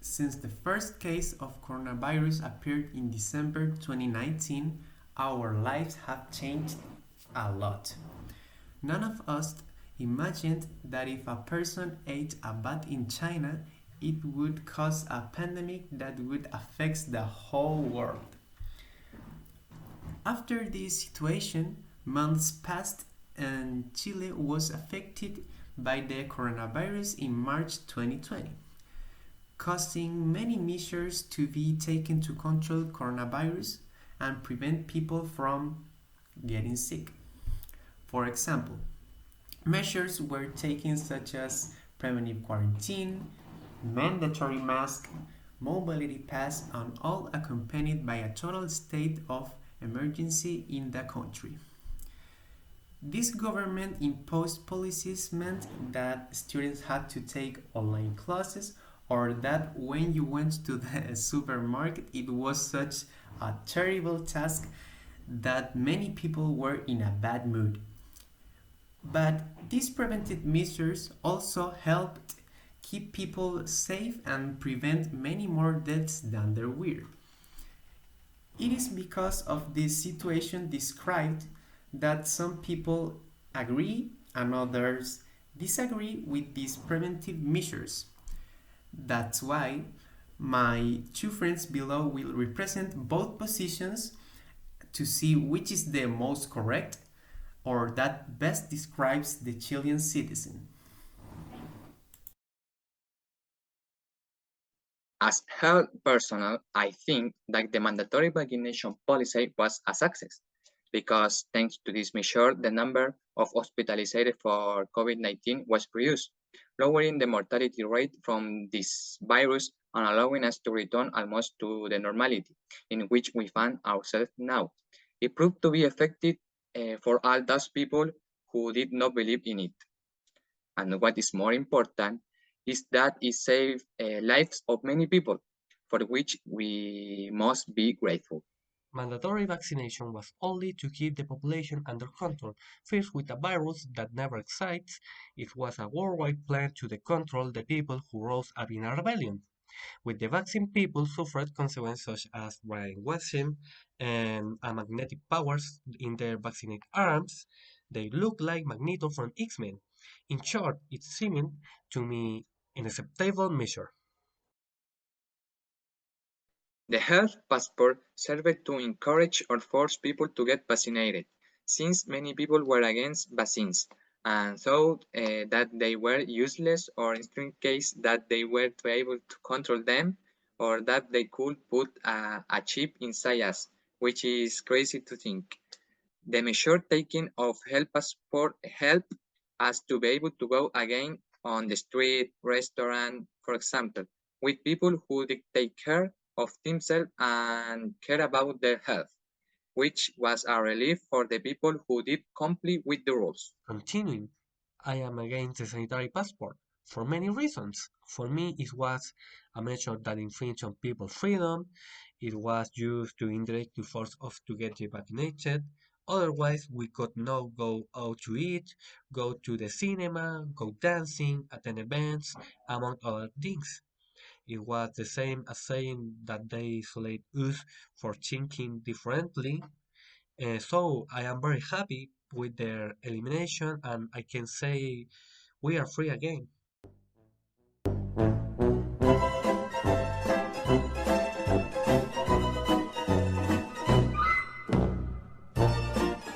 Since the first case of coronavirus appeared in December 2019, our lives have changed a lot. None of us imagined that if a person ate a bat in China, it would cause a pandemic that would affect the whole world. After this situation, months passed and Chile was affected by the coronavirus in March 2020, causing many measures to be taken to control coronavirus and prevent people from getting sick. For example, measures were taken such as preventive quarantine, mandatory mask, mobility pass, and all accompanied by a total state of emergency in the country. This government imposed policies meant that students had to take online classes or that when you went to the supermarket it was such a terrible task that many people were in a bad mood. But these preventive measures also helped keep people safe and prevent many more deaths than there were. It is because of this situation described that some people agree and others disagree with these preventive measures. That's why my two friends below will represent both positions to see which is the most correct or that best describes the Chilean citizen. As health personnel, I think that the mandatory vaccination policy was a success because thanks to this measure, the number of hospitalized for COVID-19 was reduced, lowering the mortality rate from this virus and allowing us to return almost to the normality in which we find ourselves now. It proved to be effective for all those people who did not believe in it. And what is more important is that it saved lives of many people, for which we must be grateful. Mandatory vaccination was only to keep the population under control, first with a virus that never exists. It was a worldwide plan to control the people who rose up in a rebellion. With the vaccine, people suffered consequences such as brainwashing and magnetic powers in their vaccinated arms. They look like Magneto from X-Men. In short, it seemed to me an acceptable measure. The health passport served to encourage or force people to get vaccinated, since many people were against vaccines and thought that they were useless or in case that they were to able to control them or that they could put a chip inside us, which is crazy to think. The measure taken of health passport helped us to be able to go again on the street, restaurant, for example, with people who did take care of themselves and care about their health, which was a relief for the people who did comply with the rules. Continuing, I am against the sanitary passport for many reasons. For me, it was a measure that infringed on people's freedom. It was used to indirectly force us to get vaccinated. Otherwise, we could not go out to eat, go to the cinema, go dancing, attend events, among other things. It was the same as saying that they isolate us for thinking differently. So I am very happy with their elimination, and I can say we are free again.